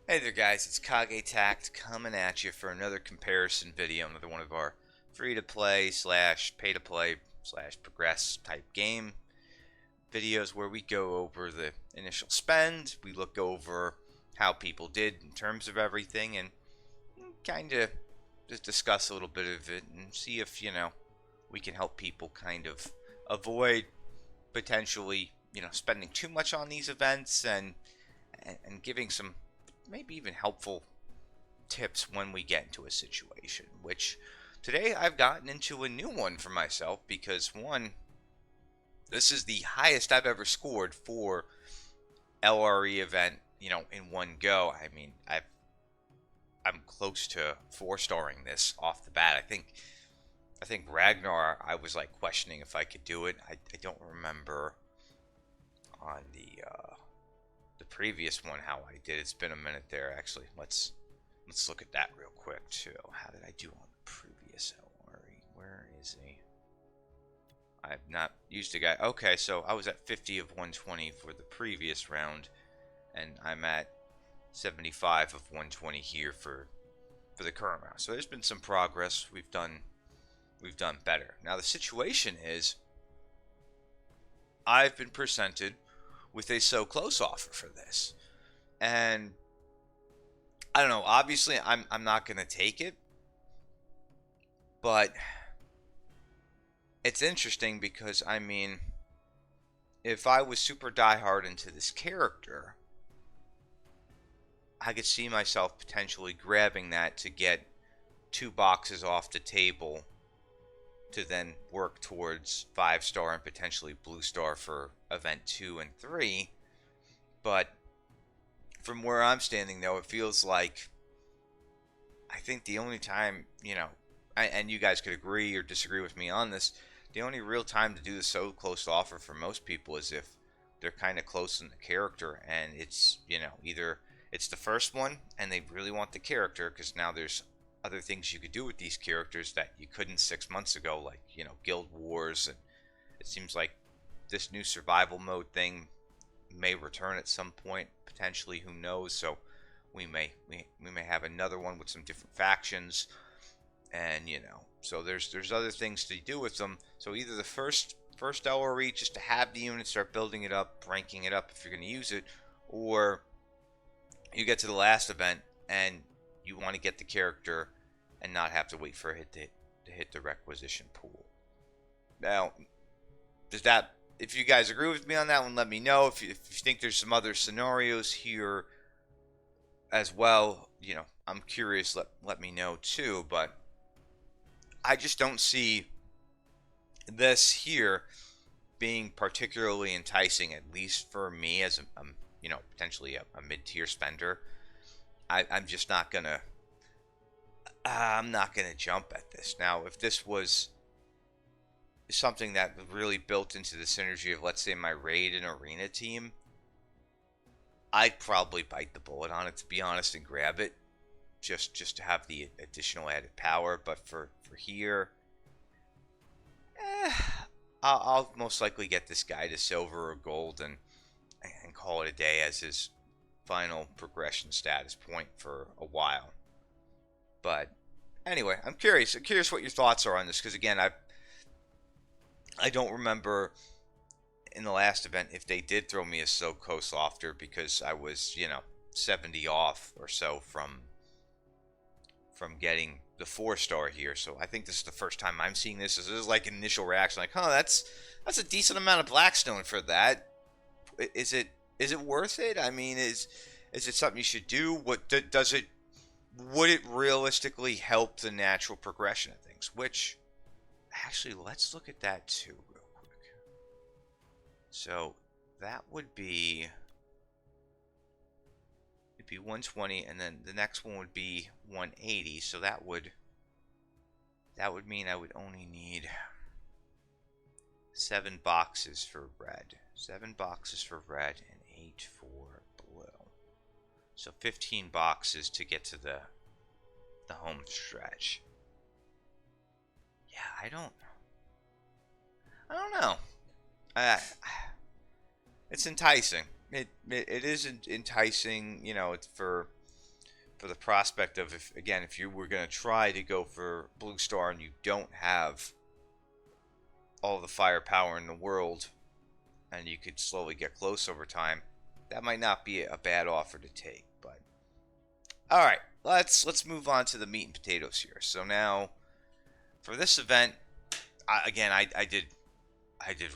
Hey there guys, it's Kage Tact coming at you for another comparison video, another one of our free-to-play slash pay-to-play slash progress type game videos where we go over the initial spend, we look over how people did in terms of everything, and kind of just discuss a little bit of it and see if, we can help people kind of avoid potentially, spending too much on these events and giving some maybe even helpful tips when we get into a situation, which today I've gotten into a new one for myself because one, this is the highest I've ever scored for LRE event, in one go. I mean, I'm close to 4-starring this off the bat. I think Ragnar, I was like questioning if I could do it. I don't remember on the previous one how I did. It's been a minute there. Actually, let's look at that real quick too. How did I do on the previous LRE? Where is he? I've not used a guy. Okay, so I was at 50 of 120 for the previous round, and I'm at 75 of 120 here for the current round. So there's been some progress. We've done better. Now the situation is I've been presented with a so close offer for this. And I don't know, obviously I'm not going to take it, but it's interesting because I mean, if I was super diehard into this character, I could see myself potentially grabbing that to get 2 boxes off the table to then work towards 5-star and potentially blue star for event 2 and 3. But from where I'm standing though, it feels like I think the only time, and you guys could agree or disagree with me on this, the only real time to do the so close offer for most people is if they're kind of close in the character, and it's, either it's the first one and they really want the character because now there's other things you could do with these characters that you couldn't 6 months ago, like, guild wars, and it seems like this new survival mode thing may return at some point, potentially, who knows. So we may have another one with some different factions, and so there's other things to do with them. So either the first LRE, just to have the unit, start building it up, ranking it up if you're going to use it, or you get to the last event and you want to get the character and not have to wait for it to hit the requisition pool. Now, if you guys agree with me on that one, let me know. If you think there's some other scenarios here as well, I'm curious, let me know too. But I just don't see this here being particularly enticing, at least for me as a potentially a mid-tier spender. I'm just not gonna jump at this. Now, if this was something that really built into the synergy of, let's say, my raid and arena team, I'd probably bite the bullet on it, to be honest, and grab it just to have the additional added power. But for here, I'll most likely get this guy to silver or gold and call it a day as his final progression status point for a while. But anyway, I'm curious what your thoughts are on this, because again, I don't remember in the last event if they did throw me a so close offer, because I was 70 off or so from getting the 4-star here. So I think this is the first time I'm seeing this. This is like an initial reaction, like, that's a decent amount of Blackstone for that. Is it worth it? I mean, is it something you should do? What does it? Would it realistically help the natural progression of things? Which, actually, let's look at that too real quick. So that would be, it'd be 120, and then the next one would be 180. So that would mean I would only need 7 boxes for red. 7 boxes for red and 8 for blue. So 15 boxes to get to the home stretch. Yeah, I don't know. It's enticing. It is enticing, it's for for the prospect of, if you were going to try to go for Blue Star and you don't have all the firepower in the world and you could slowly get close over time, that might not be a bad offer to take. But all right, let's move on to the meat and potatoes here. So now for this event, I did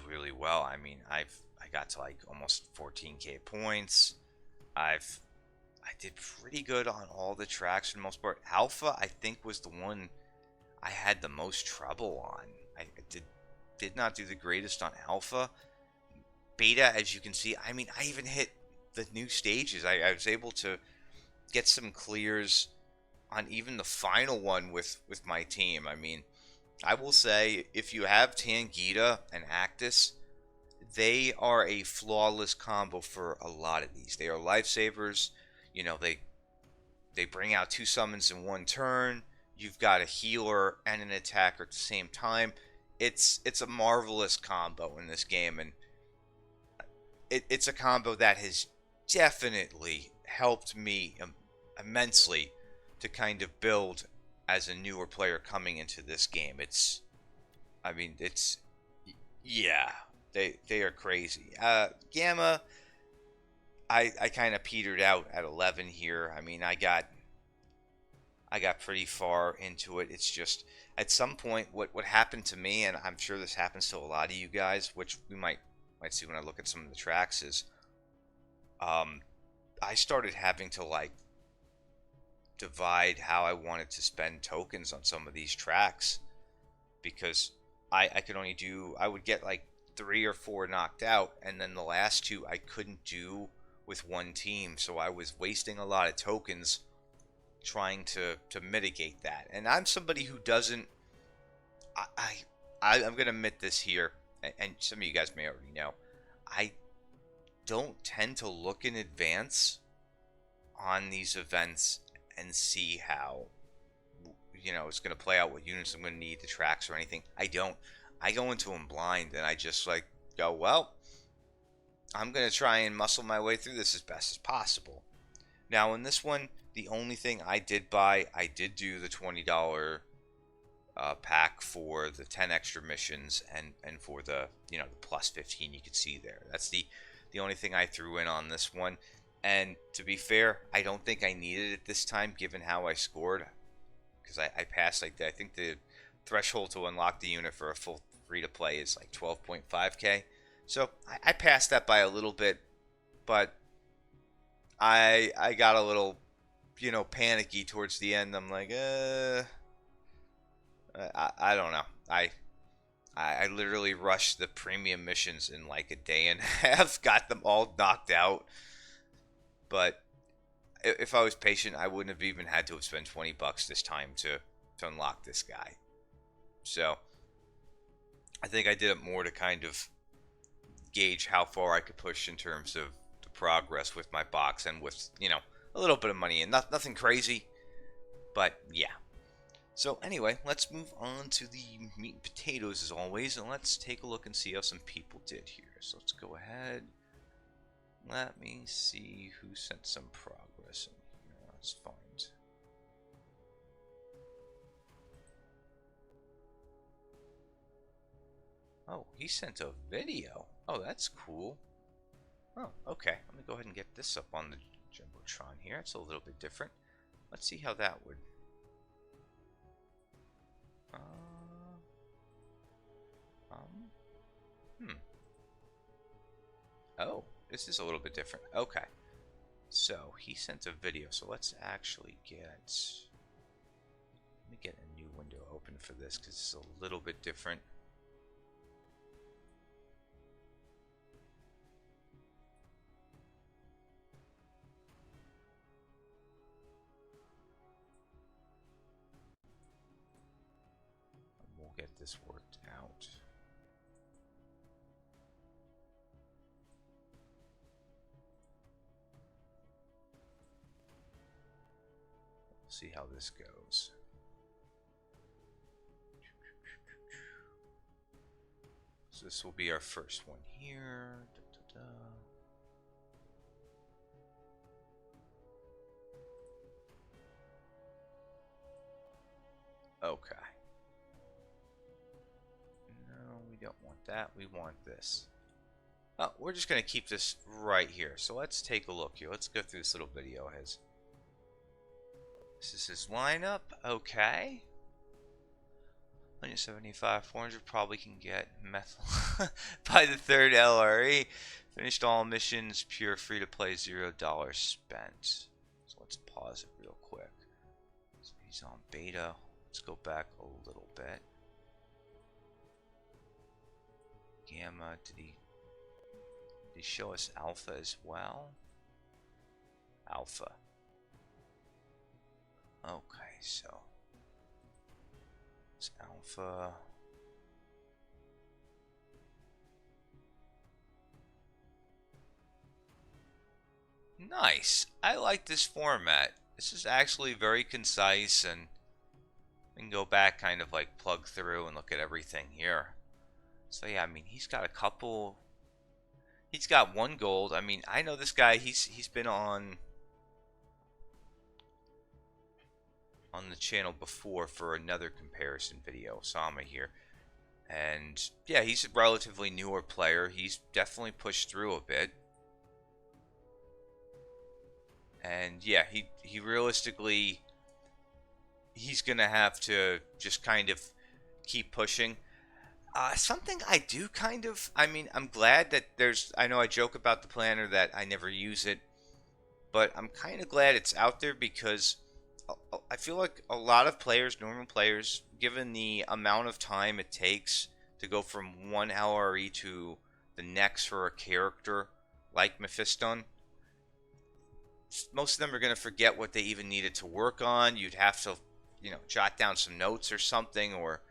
really well. I mean, I got to like almost 14k points. I did pretty good on all the tracks for the most part. Alpha, I think, was the one I had the most trouble on. I did not do the greatest on Alpha. Beta, as you can see, I mean, I even hit the new stages. I was able to get some clears on even the final one with my team. I mean, I will say, if you have Tangita and Actus, they are a flawless combo for a lot of these. They are lifesavers. You know, they bring out 2 summons in 1 turn. You've got a healer and an attacker at the same time. It's a marvelous combo in this game, and it's a combo that has definitely helped me immensely to kind of build as a newer player coming into this game. Yeah, they are crazy. Gamma, I kind of petered out at 11 here. I mean, I got pretty far into it. It's just at some point what happened to me, and I'm sure this happens to a lot of you guys, which we might see when I look at some of the tracks, is I started having to like divide how I wanted to spend tokens on some of these tracks, because I could only do, I would get like 3 or 4 knocked out, and then the last 2 I couldn't do with one team, so I was wasting a lot of tokens trying to mitigate that. And I'm somebody who doesn't, I'm gonna admit this here, and some of you guys may already know, I don't tend to look in advance on these events and see how, you know, it's going to play out, what units I'm going to need, the tracks or anything. I don't. I go into them blind, and I just like go, well, I'm going to try and muscle my way through this as best as possible. Now in this one, the only thing I did buy, I did do the $20 pack for the 10 extra missions, and for the, you know, the plus 15 you could see there. That's the only thing I threw in on this one. And to be fair, I don't think I needed it this time, given how I scored, because I passed like that. I think the threshold to unlock the unit for a full free-to-play is like 12.5k. So I passed that by a little bit, but I got a little, you know, panicky towards the end. I'm like, I don't know. I literally rushed the premium missions in like a day and a half, got them all knocked out. But if I was patient, I wouldn't have even had to have spent $20 this time to unlock this guy. So I think I did it more to kind of gauge how far I could push in terms of the progress with my box, and with, you know, a little bit of money, and nothing crazy, but yeah. So anyway, let's move on to the meat and potatoes as always, and let's take a look and see how some people did here. So let's go ahead. Let me see who sent some progress in here. Let's find. Oh, he sent a video. Oh, that's cool. Oh, okay. Let me go ahead and get this up on the Jumbotron here. It's a little bit different. Let's see how that would. Oh, this is a little bit different. Okay. So, he sent a video. So, let's actually get. Let me get a new window open for this, because it's a little bit different. We'll get this worked out. See how this goes. So this will be our first one here. Okay. No, we don't want that. We want this. Oh, we're just going to keep this right here. So let's take a look here. Let's go through this little video. This is his lineup. Okay. 175, 400 probably can get methyl by the third LRE. Finished all missions, pure free to play, $0 spent. So let's pause it real quick. So he's on beta. Let's go back a little bit. Gamma, did he show us alpha as well? Alpha. Okay, so it's alpha. Nice. I like this format. This is actually very concise, and we can go back, kind of like plug through and look at everything here. So yeah, I mean, he's got a couple. He's got 1 gold. I mean, I know this guy. He's been on the channel before for another comparison video. Sama here, and yeah, he's a relatively newer player. He's definitely pushed through a bit. And yeah, he realistically, he's gonna have to just kind of keep pushing. Something I do kind of, I mean, I'm glad that I know I joke about the planner that I never use it, but I'm kind of glad it's out there, because I feel like a lot of players, normal players, given the amount of time it takes to go from one LRE to the next for a character like Mephiston, most of them are going to forget what they even needed to work on. You'd have to, jot down some notes or something, or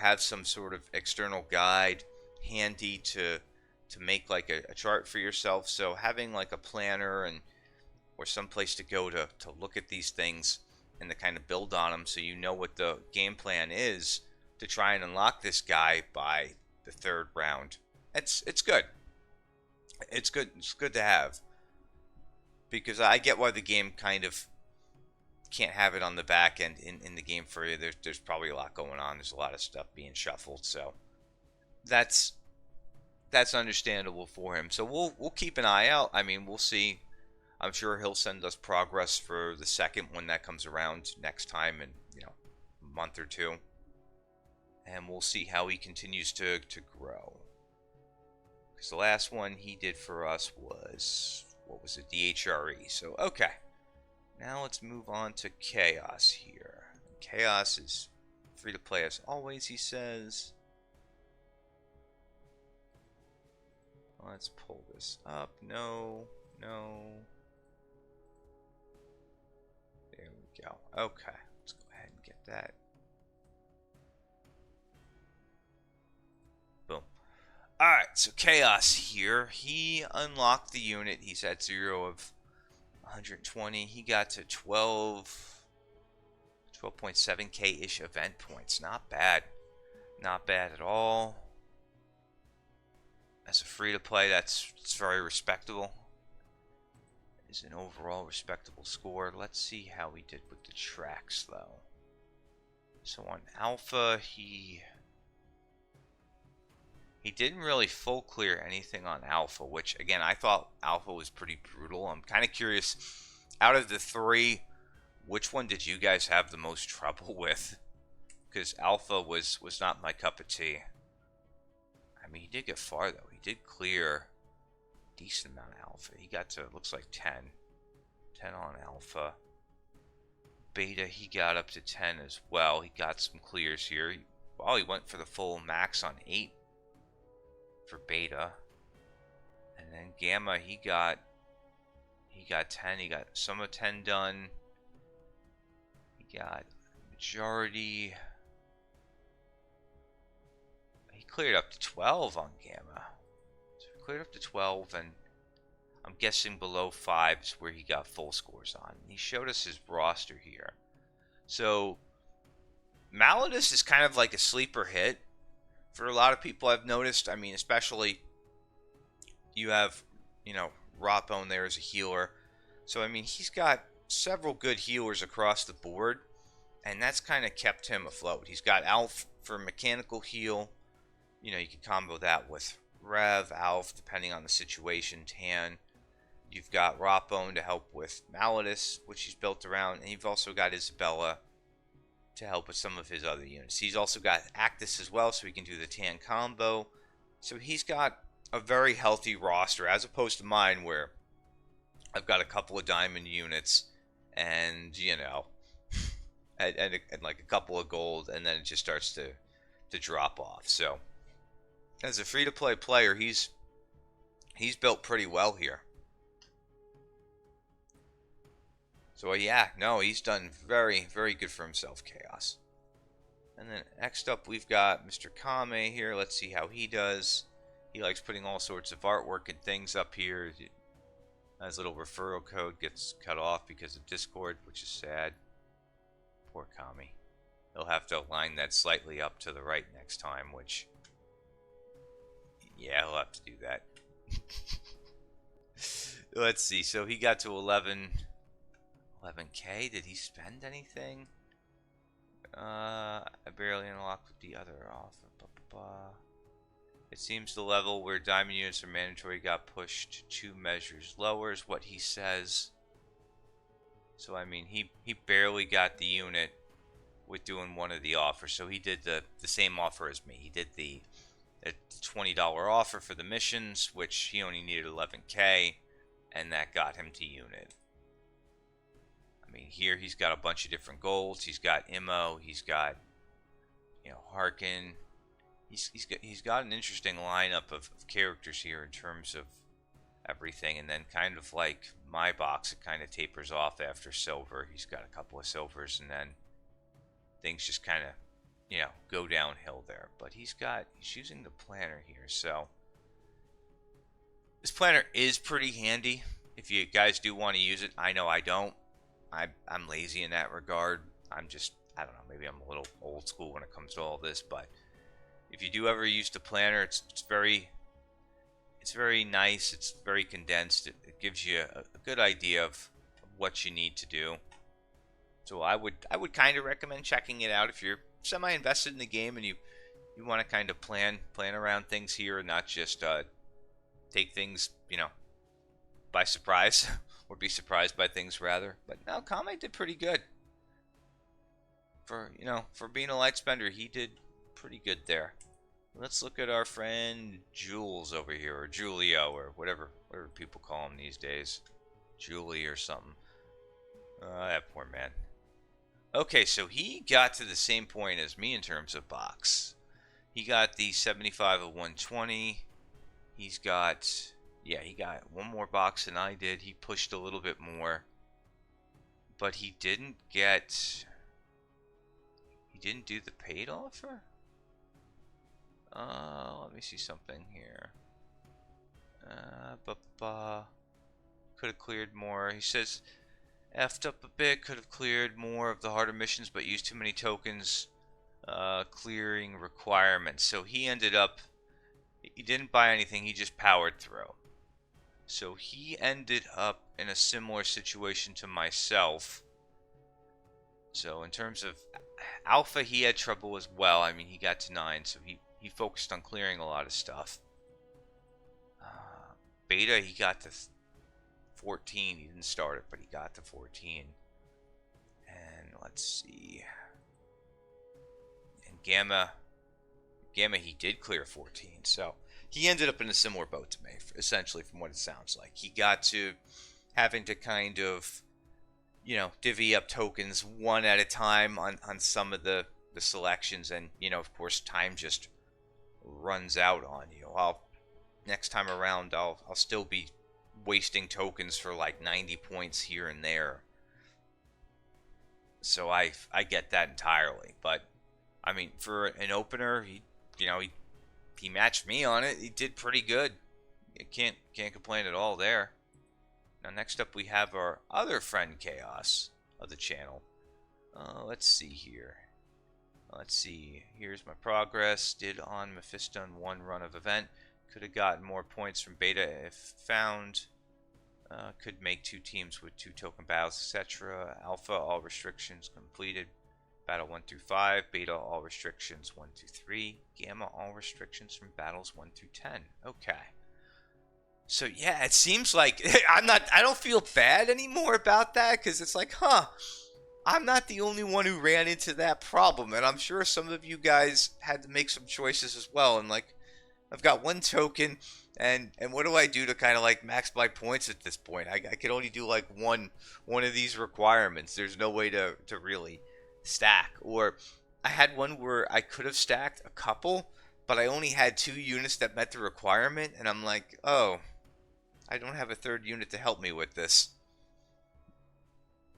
have some sort of external guide handy to make like a chart for yourself. So having like a planner or some place to go to look at these things and to kind of build on them, so you know what the game plan is to try and unlock this guy by the 3rd round. It's good. It's good. It's good to have, because I get why the game kind of can't have it on the back end in the game for you. There's probably a lot going on. There's a lot of stuff being shuffled, so that's understandable for him. So we'll keep an eye out. I mean, we'll see. I'm sure he'll send us progress for the 2nd when that comes around next time in a month or 2, and we'll see how he continues to grow. Because the last one he did for us was, what was it, DHRE. So okay. Now let's move on to Chaos here. Chaos is free to play as always, he says. Let's pull this up. No. There we go. Okay. Let's go ahead and get that. Boom. Alright, so Chaos here. He unlocked the unit. He's at 0 of 120. He got to 12.7k-ish event points. Not bad. Not bad at all. As a free-to-play, it's very respectable. It's an overall respectable score. Let's see how he did with the tracks, though. So on Alpha, he didn't really full clear anything on Alpha, which, again, I thought Alpha was pretty brutal. I'm kind of curious, out of the 3, which one did you guys have the most trouble with? Because Alpha was not my cup of tea. I mean, he did get far, though. He did clear a decent amount of Alpha. He got to, it looks like 10. 10 on Alpha. Beta, he got up to 10 as well. He got some clears here. He went for the full max on 8. For Beta. And then Gamma, he got 10. He got some of 10 done. He got majority. He cleared up to 12 on Gamma. So he cleared up to 12, and I'm guessing below 5 is where he got full scores on. And he showed us his roster here. So Malladus is kind of like a sleeper hit for a lot of people, I've noticed. I mean, especially you have, Rotbone there as a healer. So, I mean, he's got several good healers across the board. and that's kind of kept him afloat. He's got Alf for mechanical heal. You know, you can combo that with Rev, Alf, depending on the situation, Tan. You've got Rotbone to help with Malleus, which he's built around, and you've also got Isabella to help with some of his other units. He's also got Actus as well, so he can do the Tan combo. So he's got a very healthy roster, as opposed to mine, where I've got a couple of diamond units, and you know, and like a couple of gold, and then it just starts to drop off. So as a free-to-play player, he's built pretty well here. So yeah, no, he's done very, very good for himself, Chaos. And then next up, we've got Mr. Kame here. Let's see how he does. He likes putting all sorts of artwork and things up here. His little referral code gets cut off because of Discord, which is sad. Poor Kame. He'll have to align that slightly up to the right next time, which... yeah, he'll have to do that. Let's see. So he got to 11K. Did he spend anything? I barely unlocked the other offer. It seems the level where diamond units are mandatory got pushed 2 measures lower is what he says. So I mean, he barely got the unit with doing one of the offers. So he did the same offer as me. He did the $20 offer for the missions, which he only needed 11K, and that got him to unit. I mean, here he's got a bunch of different golds. He's got Immo. He's got, you know, Harkin. He's got an interesting lineup of characters here in terms of everything. And then kind of like my box, it kind of tapers off after silver. He's got a couple of silvers, and then things just kind of, you know, go downhill there. But he's using the planner here. So this planner is pretty handy if you guys do want to use it. I know I don't. I'm lazy in that regard. I don't know, maybe I'm a little old school when it comes to all this, but if you do ever use the planner, it's very nice. It's very condensed. It gives you a good idea of what you need to do. So I would kind of recommend checking it out if you're semi-invested in the game and you want to kind of plan around things here and not just take things, you know, by surprise. Or be surprised by things, rather. But no, Kame did pretty good. For being a light spender, he did pretty good there. Let's look at our friend Jules over here, or Julio, or whatever people call him these days. Julie or something. That poor man. Okay, so he got to the same point as me in terms of box. He got the 75 of 120. He's got... yeah, he got one more box than I did. He pushed a little bit more. But he didn't do the paid offer? Let me see something here. Could have cleared more. He says, effed up a bit, could have cleared more of the harder missions, but used too many tokens clearing requirements. So he didn't buy anything, he just powered through. So he ended up in a similar situation to myself. So in terms of Alpha, he had trouble as well. I mean, he got to 9, so he focused on clearing a lot of stuff. Beta, he got to 14. He didn't start it, but he got to 14. And let's see. And Gamma, he did clear 14. So he ended up in a similar boat to me, essentially, from what it sounds like. He got to having to kind of, you know, divvy up tokens one at a time on some of the selections. And, you know, of course, time just runs out on you. Next time around, I'll still be wasting tokens for like 90 points here and there. So I get that entirely. But, I mean, for an opener, he matched me on it. He did pretty good. You can't complain at all there. Now next up we have our other friend Chaos of the channel. Let's see here. Let's see. Here's my progress. Did on Mephiston 1 run of event. Could have gotten more points from beta if found. Could make 2 teams with 2 token battles, etc. Alpha, all restrictions completed. Battle 1 through 5, Beta all restrictions 1 through 3, Gamma all restrictions from battles 1 through 10. Okay. So yeah, it seems like I don't feel bad anymore about that, because it's like, I'm not the only one who ran into that problem, and I'm sure some of you guys had to make some choices as well. And like, I've got one token, and what do I do to kind of like max my points at this point? I could only do like one of these requirements. There's no way to really stack. Or I had one where I could have stacked a couple, but I only had 2 units that met the requirement, and I'm like, oh, I don't have a 3rd unit to help me with this.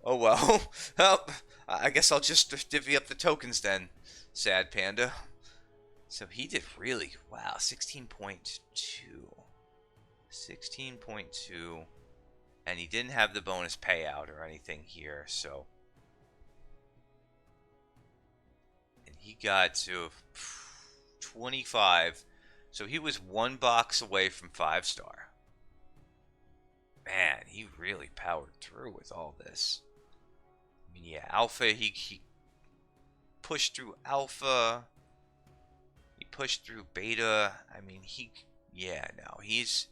Oh well. Well, I guess I'll just divvy up the tokens then, sad panda. So he did really wow, 16.2. 16.2. And he didn't have the bonus payout or anything here, so. And he got to 25. So he was 1 box away from 5-star. Man, he really powered through with all this. I mean, yeah, Alpha, he pushed through Alpha. He pushed through Beta. I mean, he is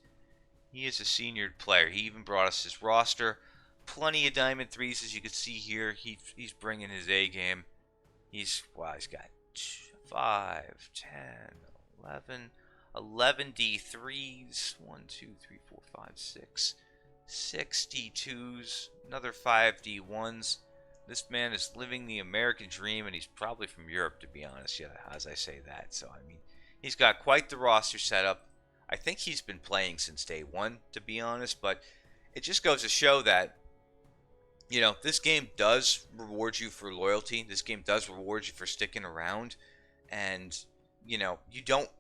a senior player. He even brought us his roster. Plenty of Diamond 3s, as you can see here. He's bringing his A game. He's got 5, 10, 11 D3s. 1, 2, 3, 4, 5, 6. 6 D2s. Another 5 D1s. This man is living the American dream, and he's probably from Europe, to be honest, yeah, as I say that. So, I mean, he's got quite the roster set up. I think he's been playing since day 1, to be honest, but it just goes to show that, you know, this game does reward you for loyalty. This game does reward you for sticking around, and, you know, you don't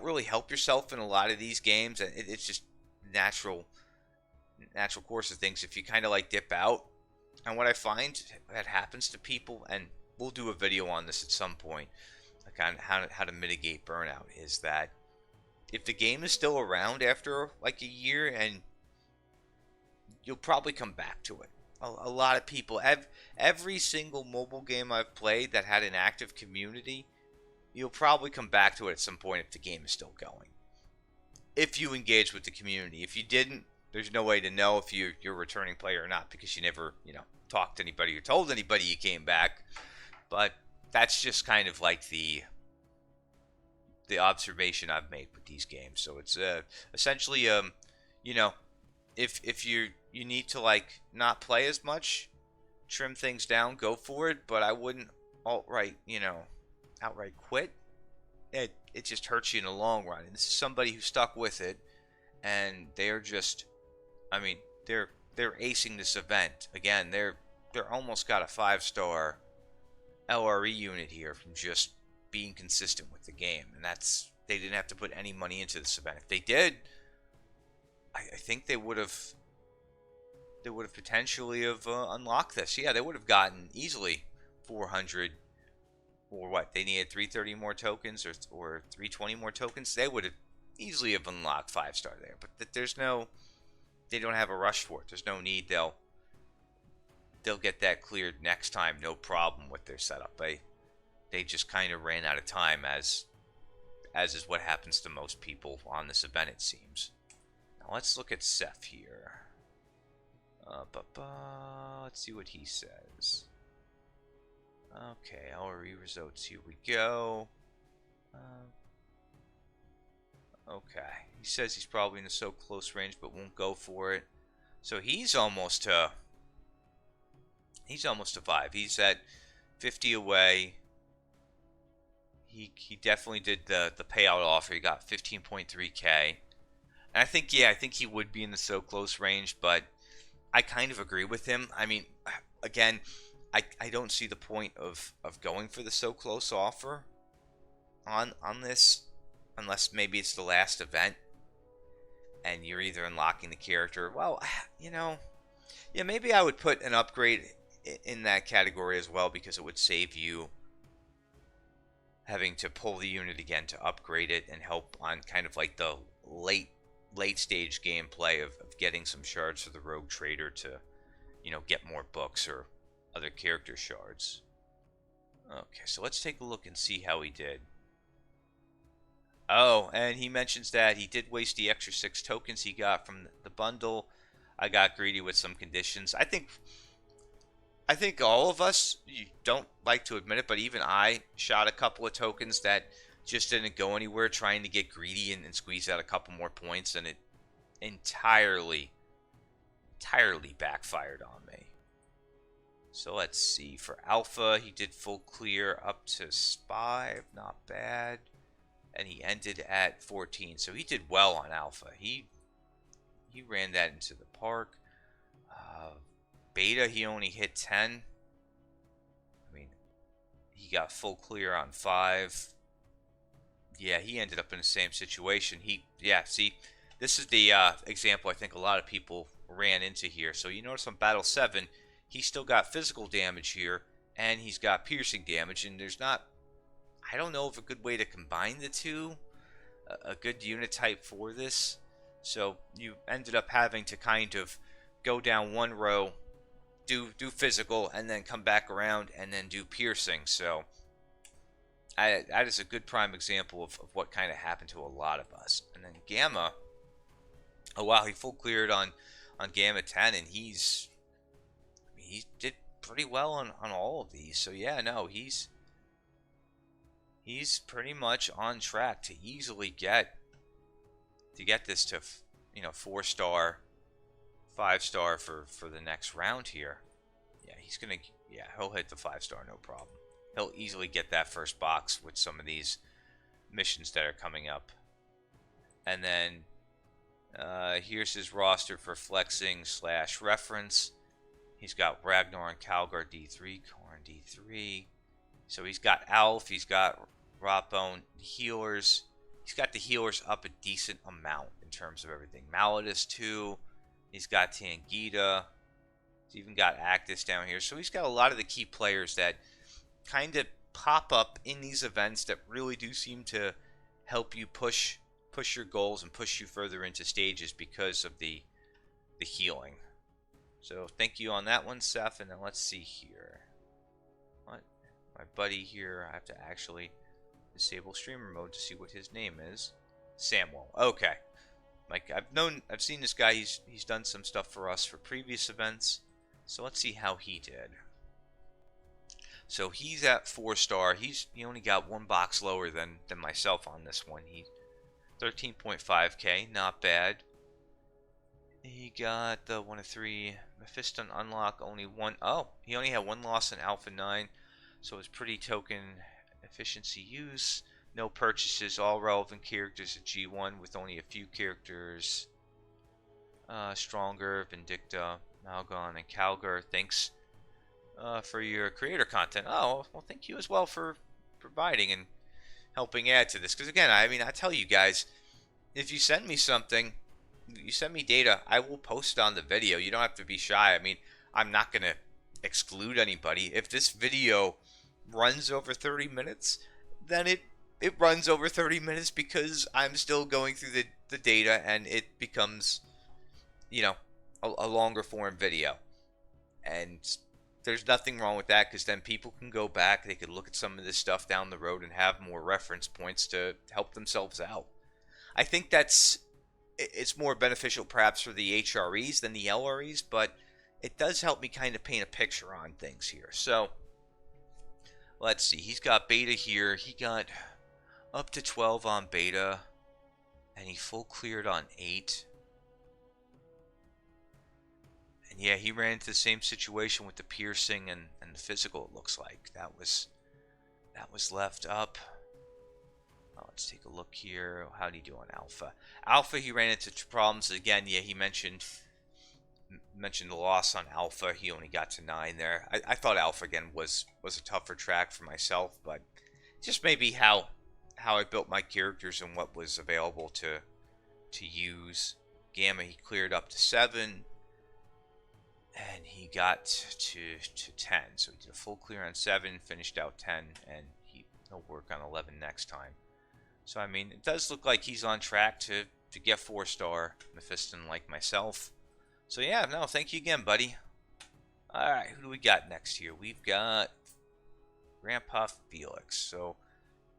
really help yourself in a lot of these games, and it's just natural course of things if you kind of like dip out. And what I find that happens to people, and we'll do a video on this at some point, like on how to mitigate burnout, is that if the game is still around after like a year, and you'll probably come back to it. A lot of people, every single mobile game I've played that had an active community, you'll probably come back to it at some point if the game is still going. If you engage with the community. If you didn't, there's no way to know if you're a returning player or not, because you never, talked to anybody or told anybody you came back. But that's just kind of like the observation I've made with these games. So it's essentially, if you need to like not play as much, trim things down, go for it. But I wouldn't outright quit. It just hurts you in the long run. And this is somebody who stuck with it, and they're just, they're acing this event. Again, they're almost got a 5-star LRE unit here from just being consistent with the game, and they didn't have to put any money into this event. If they did, I think they would have potentially have unlocked this. Yeah, they would have gotten easily 400, or what? They needed 330 more tokens or 320 more tokens. They would have easily have unlocked 5-star there. But they don't have a rush for it. There's no need. They'll get that cleared next time, no problem with their setup. They just kind of ran out of time, as is what happens to most people on this event, it seems. Now let's look at Seth here. Let's see what he says. Okay, LRE results. Here we go. Okay, he says he's probably in the so close range, but won't go for it. So he's almost to 5. He's at 50 away. He definitely did the payout offer. He got 15.3k. And I think he would be in the so close range, but I kind of agree with him. I mean, again, I don't see the point of going for the so close offer on this, unless maybe it's the last event and you're either unlocking the character. Well, yeah, maybe I would put an upgrade in that category as well, because it would save you having to pull the unit again to upgrade it, and help on kind of like the late stage gameplay of getting some shards for the rogue trader to get more books or other character shards. Okay, so let's take a look and see how he did. Oh, and he mentions that he did waste the extra 6 tokens he got from the bundle. I got greedy with some conditions. I think all of us, you don't like to admit it, but even I shot a couple of tokens that just didn't go anywhere, trying to get greedy and squeeze out a couple more points, and it entirely backfired on me. So let's see. For Alpha, he did full clear up to 5, not bad. And he ended at 14, so he did well on Alpha. He ran that into the park. Beta, he only hit 10. I mean, he got full clear on 5. Yeah, he ended up in the same situation. See, this is the example I think a lot of people ran into here. So you notice on Battle 7, he still got physical damage here, and he's got piercing damage, and there's not, I don't know of a good way to combine the two, a good unit type for this. So you ended up having to kind of go down one row, do physical, and then come back around and then do piercing. So that is a good prime example of what kind of happened to a lot of us. And then Gamma, oh wow, he full cleared on Gamma 10, and he did pretty well on all of these. So yeah, no, he's pretty much on track to easily get this to 4-star, 5-star for the next round here. Yeah, he'll hit the 5-star, no problem. He'll easily get that first box with some of these missions that are coming up. And then here's his roster for flexing / reference. He's got Ragnar and Calgar D3, Korn D3. So he's got Alf, he's got Rotbone, healers. He's got the healers up a decent amount in terms of everything. Malleus 2. He's got Tangita. He's even got Actus down here. So he's got a lot of the key players that kind of pop up in these events that really do seem to help you push your goals and push you further into stages because of the healing. So thank you on that one, Seth. And then let's see here. What? My buddy here, I have to actually disable streamer mode to see what his name is. Samuel. Okay. Like I've seen this guy. He's done some stuff for us for previous events. So let's see how he did. So he's at 4-star. He only got one box lower than myself on this one. He 13.5k, not bad. He got the 1 of 3 Mephiston unlock, only one. Oh, he only had one loss in Alpha 9, so it's pretty token efficiency use. No purchases, all relevant characters at G1 with only a few characters stronger. Vindicta, Malgon, and Calgar. Thanks for your creator content. Oh, well, thank you as well for providing and helping add to this. Because again, I tell you guys, if you send me something, you send me data, I will post it on the video. You don't have to be shy. I'm not going to exclude anybody. If this video runs over 30 minutes, then it runs over 30 minutes because I'm still going through the data, and it becomes, a longer form video. And there's nothing wrong with that, because then people can go back, they could look at some of this stuff down the road and have more reference points to help themselves out. I think it's more beneficial perhaps for the HREs than the LREs, but it does help me kind of paint a picture on things here. So let's see, he's got beta here. He got up to 12 on beta, and he full cleared on 8. And yeah, he ran into the same situation with the piercing and the physical, it looks like. That was left up. Oh, let's take a look here. How did he do on Alpha? Alpha, he ran into problems again. Yeah, he mentioned the loss on Alpha. He only got to 9 there. I thought Alpha again was a tougher track for myself, but just maybe how I built my characters and what was available to use. Gamma, he cleared up to 7, and he got to 10. So he did a full clear on 7, finished out 10, and he'll work on 11 next time. So it does look like he's on track to get 4-star Mephiston like myself. So yeah, no, thank you again, buddy. Alright, who do we got next here? We've got Grandpa Felix. So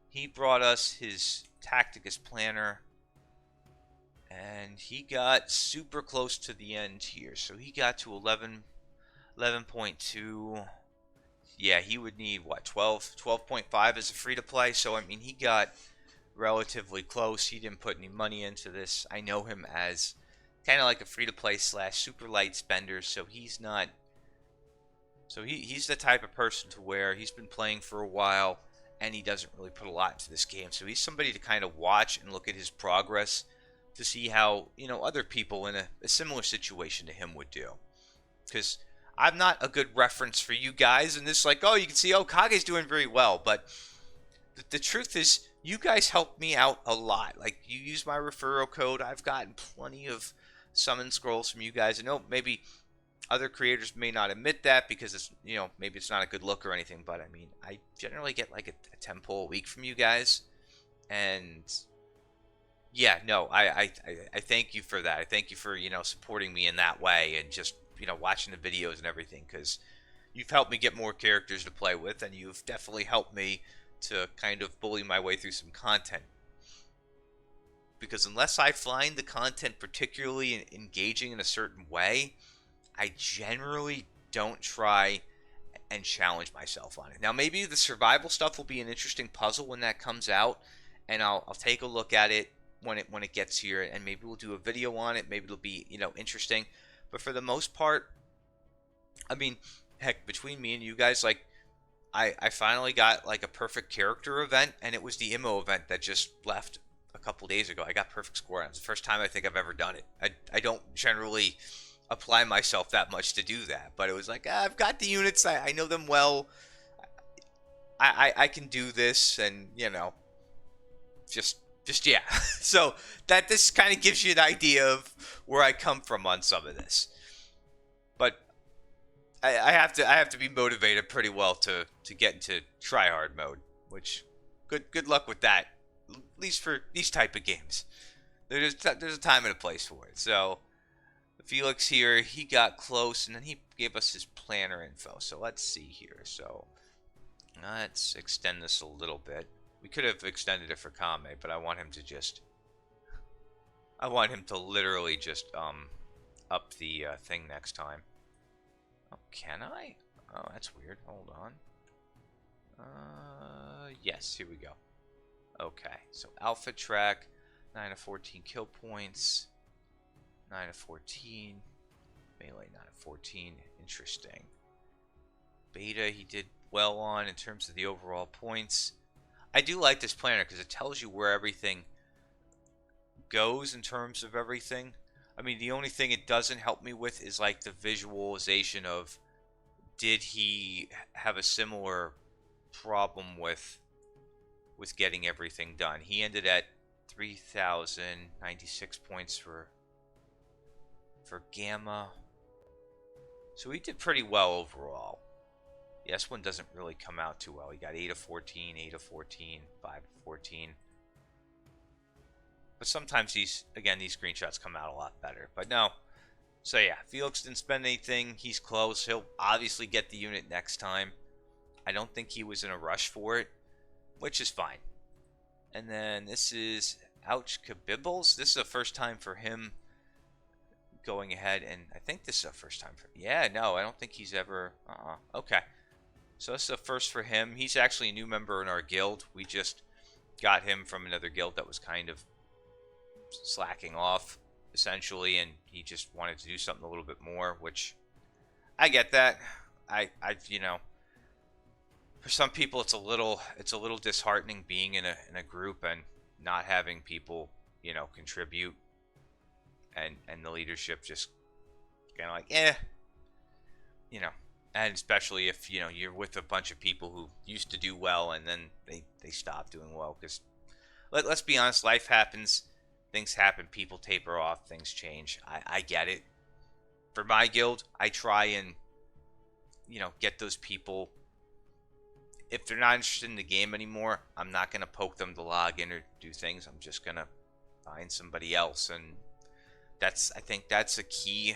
he brought us his Tacticus planner, and he got super close to the end here. So he got to 11.2. Yeah, he would need, what, 12.5 as a free-to-play? So, I mean, he got relatively close. He didn't put any money into this. I know him as kind of like a free-to-play / super light spender, so he's not... So he's the type of person to where he's been playing for a while, and he doesn't really put a lot into this game. So he's somebody to kind of watch and look at his progress to see how, you know, other people in a similar situation to him would do. Because I'm not a good reference for you guys, and this like, oh, you can see, oh, Kage's doing very well, but the truth is, you guys help me out a lot. Like, you use my referral code. I've gotten plenty of summon scrolls from you guys. I know maybe other creators may not admit that because it's, you know, maybe it's not a good look or anything, but I mean, I generally get like a 10 pull a week from you guys, and yeah, no, I thank you for that. I thank you for, you know, supporting me in that way and just, you know, watching the videos and everything, because you've helped me get more characters to play with, and you've definitely helped me to kind of bully my way through some content. Because unless I find the content particularly engaging in a certain way, I generally don't try and challenge myself on it. Now, maybe the survival stuff will be an interesting puzzle when that comes out, and I'll take a look at it when it gets here, and maybe we'll do a video on it. Maybe it'll be, you know, interesting. But for the most part, I mean, heck, between me and you guys, like, I finally got like a perfect character event, and it was the IMO event that just left a couple days ago. I got perfect score, and it was the first time I think I've ever done it. I don't generally apply myself that much to do that, but it was like, I've got the units, I know them well, I can do this, and you know, just yeah. So that this kind of gives you an idea of where I come from on some of this. But I have to be motivated pretty well to get into try hard mode, which good luck with that, at least for these type of games. There's a time and a place for it. So Felix here, he got close, and then he gave us his planner info. So let's see here. So let's extend this a little bit. We could have extended it for Kame, but I want him to literally just up the thing next time. Oh, can I? Oh, that's weird. Hold on. Yes, here we go. Okay, so Alpha track, 9 of 14 kill points. 9 of 14. Melee 9 of 14. Interesting. Beta he did well on in terms of the overall points. I do like this planner because it tells you where everything goes in terms of everything. I mean, the only thing it doesn't help me with is like the visualization of, did he have a similar problem with getting everything done. He ended at 3,096 points for Gamma. So he did pretty well overall. The S1 doesn't really come out too well. He got 8 of 14, 8 of 14, 5 of 14. But sometimes these screenshots come out a lot better. But no. So yeah, Felix didn't spend anything. He's close. He'll obviously get the unit next time. I don't think he was in a rush for it, which is fine. And then this is Ouch Kabibbles. This is the first time for him going ahead, and I think this is the first time for... Yeah, no, I don't think he's ever... Okay. So this is a first for him. He's actually a new member in our guild. We just got him from another guild that was kind of slacking off, essentially, and he just wanted to do something a little bit more, which I get that. I you know, for some people it's a little disheartening being in a group and not having people, you know, contribute, and the leadership just kind of like, you know, and especially if, you know, you're with a bunch of people who used to do well and then they stop doing well, because let's be honest, life happens, things happen, people taper off, things change. I get it. For my guild, I try and, you know, get those people, if they're not interested in the game anymore, I'm not going to poke them to log in or do things. I'm just going to find somebody else. And I think that's a key.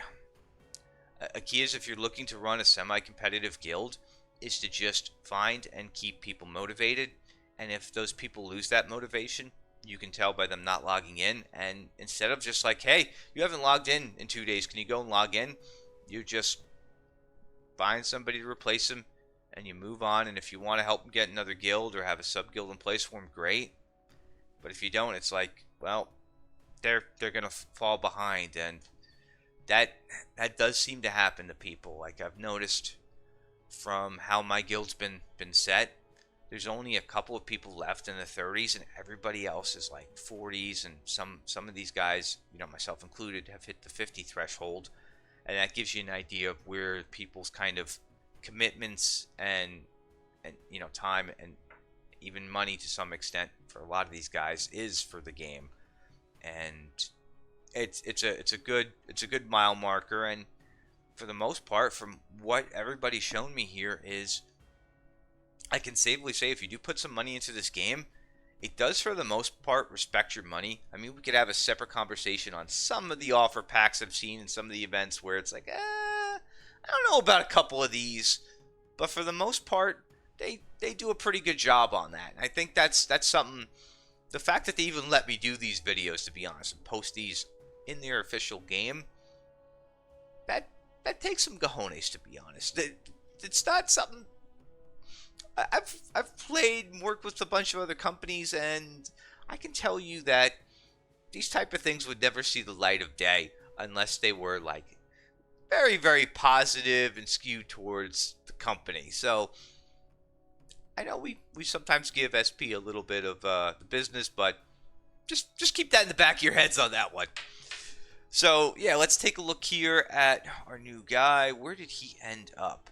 A key is, if you're looking to run a semi-competitive guild, is to just find and keep people motivated. And if those people lose that motivation, you can tell by them not logging in. And instead of just like, hey, you haven't logged in 2 days, can you go and log in? You just find somebody to replace them and you move on. And if you want to help them get another guild or have a sub guild in place for them, great. But if you don't, it's like, well, they're gonna fall behind. And that does seem to happen to people. Like, I've noticed from how my guild's been set, there's only a couple of people left in the 30s, and everybody else is like 40s, and some of these guys, myself included, have hit the 50 threshold. And that gives you an idea of where people's kind of commitments and time and even money to some extent for a lot of these guys is for the game. And it's a good mile marker. And for the most part, from what everybody's shown me here, is I can safely say if you do put some money into this game, it does for the most part respect your money. I mean, we could have a separate conversation on some of the offer packs I've seen in some of the events where it's like, I don't know about a couple of these, but for the most part, they do a pretty good job on that. And I think that's something. The fact that they even let me do these videos, to be honest, and post these in their official game, that takes some cojones, to be honest. It's not something. I've played and worked with a bunch of other companies, and I can tell you that these type of things would never see the light of day unless they were like very, very positive and skewed towards the company. So I know we sometimes give SP a little bit of the business, but just keep that in the back of your heads on that one. So yeah, let's take a look here at our new guy. Where did he end up?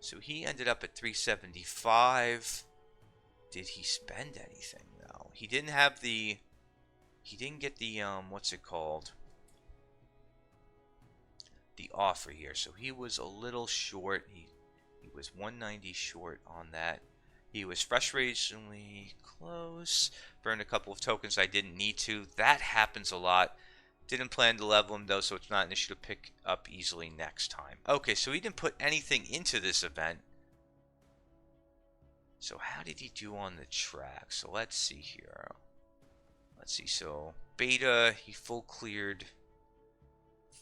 So he ended up at 375. Did he spend anything though? He didn't have the. He didn't get the what's it called? The offer here. So he was a little short. He was 190 short on that. He was frustratingly close. Burned a couple of tokens I didn't need to. That happens a lot. Didn't plan to level him though, so it's not an issue to pick up easily next time. Okay, so he didn't put anything into this event. So how did he do on the track? So let's see here. Let's see. So beta, he full cleared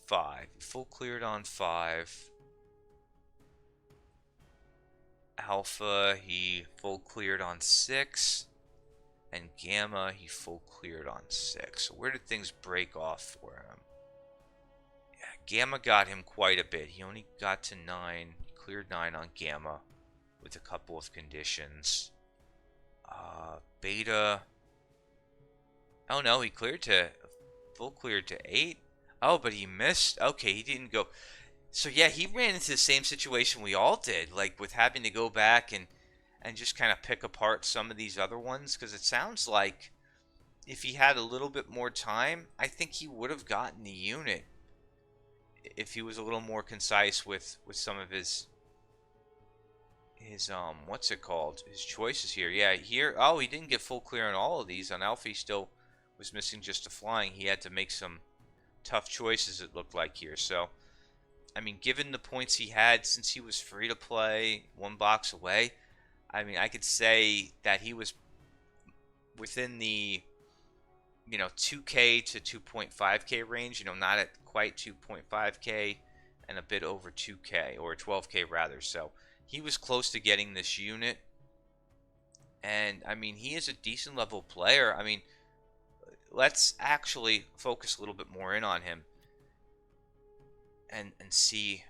5. He full cleared on 5. Alpha, he full cleared on 6. And Gamma, he full cleared on 6. So where did things break off for him? Yeah, Gamma got him quite a bit. He only got to 9. He cleared 9 on Gamma with a couple of conditions. Beta. Oh no, he cleared to full cleared to 8. Oh, but he missed. Okay, he didn't go. So yeah, he ran into the same situation we all did, like with having to go back and just kind of pick apart some of these other ones, because it sounds like if he had a little bit more time, I think he would have gotten the unit if he was a little more concise with some of his what's it called, his choices here. Yeah, here, oh, he didn't get full clear on all of these. On Alpha, he still was missing just a flying. He had to make some tough choices, it looked like here. So I mean, given the points he had since he was free to play, 1 box away, I mean, I could say that he was within the, 2K to 2.5K range, not at quite 2.5K and a bit over 2K, or 12K rather. So he was close to getting this unit. And, I mean, he is a decent level player. I mean, let's actually focus a little bit more in on him and see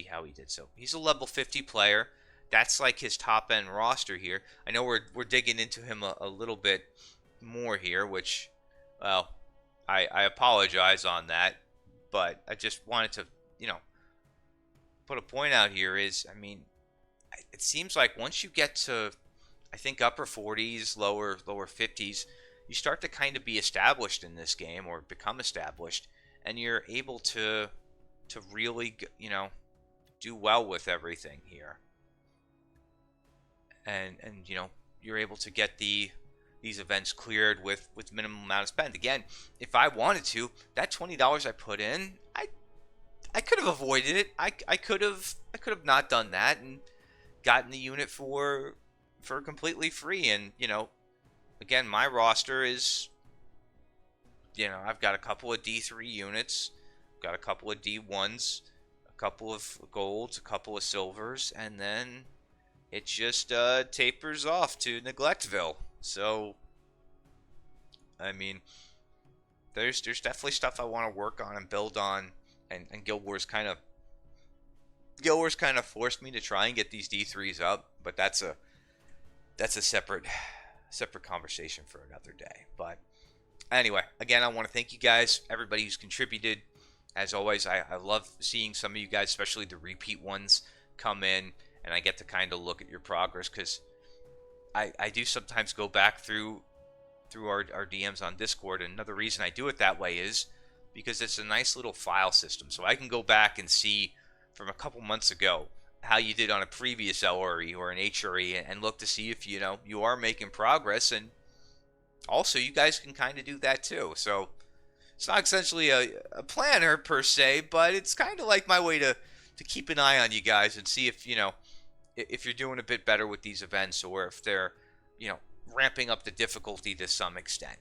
how he did. So he's a level 50 player. That's like his top end roster here. I know we're digging into him a little bit more here, which, well, I apologize on that, but I just wanted to, put a point out here is, I mean, it seems like once you get to, I think, upper 40s, lower 50s, you start to kind of be established in this game, or become established, and you're able to really, do well with everything here. And you're able to get these events cleared with minimum amount of spend. Again, if I wanted to, that $20 I put in, I could have avoided it. I could have not done that, and gotten the unit for completely free. And again, my roster is, I've got a couple of D3 units, got a couple of D1s, a couple of golds, a couple of silvers, and then it just tapers off to Neglectville. So, I mean, there's definitely stuff I want to work on and build on, and Guild Wars kind of forced me to try and get these D3s up, but that's a separate conversation for another day. But anyway, again, I want to thank you guys, everybody who's contributed. As always, I love seeing some of you guys, especially the repeat ones, come in, and I get to kind of look at your progress, because I do sometimes go back through our DMs on Discord, and another reason I do it that way is because it's a nice little file system, so I can go back and see from a couple months ago how you did on a previous LRE or an HRE, and look to see if you are making progress. And also, you guys can kind of do that too. So it's not essentially a planner per se, but it's kind of like my way to keep an eye on you guys and see if if you're doing a bit better with these events, or if they're ramping up the difficulty to some extent.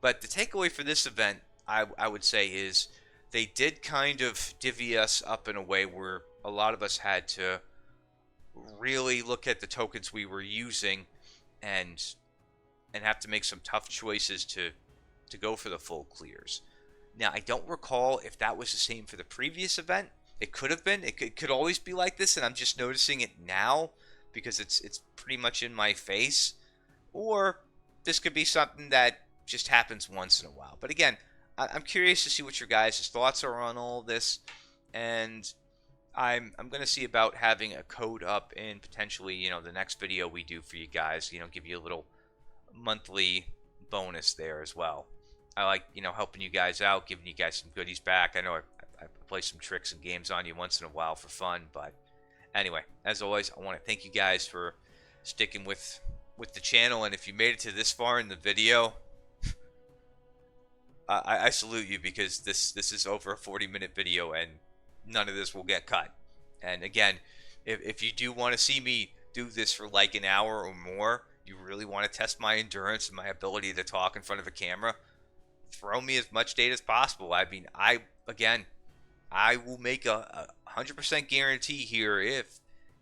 But the takeaway for this event, I would say, is they did kind of divvy us up in a way where a lot of us had to really look at the tokens we were using and have to make some tough choices to go for the full clears. Now, I don't recall if that was the same for the previous event. It could have been. It could always be like this, and I'm just noticing it now because it's pretty much in my face. Or this could be something that just happens once in a while. But again, I'm curious to see what your guys' thoughts are on all this, and I'm going to see about having a code up in potentially the next video we do for you guys. Give you a little monthly bonus there as well. I like helping you guys out, giving you guys some goodies back. I know I play some tricks and games on you once in a while for fun, but anyway, as always, I want to thank you guys for sticking with the channel, and if you made it to this far in the video, I salute you, because this is over a 40-minute video, and none of this will get cut. And again, if you do want to see me do this for like an hour or more, you really want to test my endurance and my ability to talk in front of a camera, throw me as much data as possible. I mean, I will make a 100% guarantee here.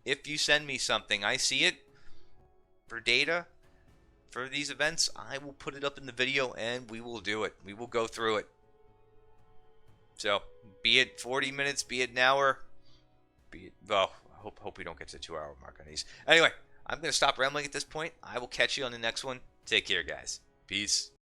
If you send me something, I see it for data for these events, I will put it up in the video, and we will do it. We will go through it. So, be it 40 minutes, be it an hour, I hope we don't get to the 2-hour mark on these. Anyway, I'm going to stop rambling at this point. I will catch you on the next one. Take care, guys. Peace.